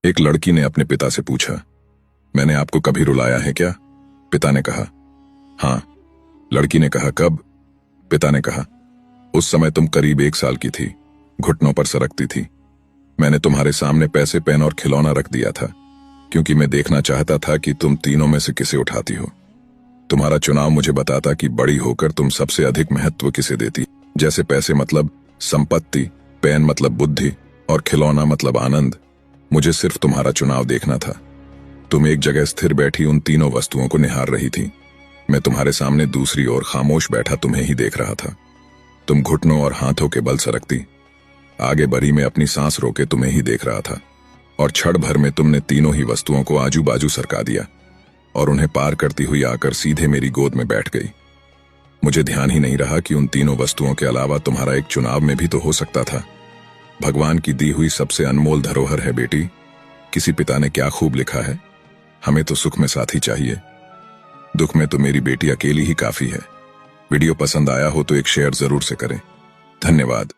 एक लड़की ने अपने पिता से पूछा, मैंने आपको कभी रुलाया है क्या? पिता ने कहा, हाँ। लड़की ने कहा, कब? पिता ने कहा, उस समय तुम करीब 1 साल की थी, घुटनों पर सरकती थी। मैंने तुम्हारे सामने पैसे, पेन और खिलौना रख दिया था, क्योंकि मैं देखना चाहता था कि तुम तीनों में से किसे उठाती हो। तुम्हारा चुनाव मुझे बताता कि बड़ी होकर तुम सबसे अधिक महत्व किसे देती। जैसे पैसे मतलब संपत्ति, पेन मतलब बुद्धि और खिलौना मतलब आनंद। मुझे सिर्फ तुम्हारा चुनाव देखना था। तुम एक जगह स्थिर बैठी उन तीनों वस्तुओं को निहार रही थी। मैं तुम्हारे सामने दूसरी ओर खामोश बैठा तुम्हें ही देख रहा था। तुम घुटनों और हाथों के बल सरकती। आगे बढ़ी मैं अपनी सांस रोके तुम्हें ही देख रहा था, और क्षण भर में तुमने तीनों ही वस्तुओं को आजू बाजू सरका दिया और उन्हें पार करती हुई आकर सीधे मेरी गोद में बैठ गई। मुझे ध्यान ही नहीं रहा कि उन तीनों वस्तुओं के अलावा तुम्हारा एक चुनाव में भी तो हो सकता था। भगवान की दी हुई सबसे अनमोल धरोहर है बेटी। किसी पिता ने क्या खूब लिखा है, हमें तो सुख में साथी चाहिए, दुख में तो मेरी बेटी अकेली ही काफी है। वीडियो पसंद आया हो तो एक शेयर जरूर से करें। धन्यवाद।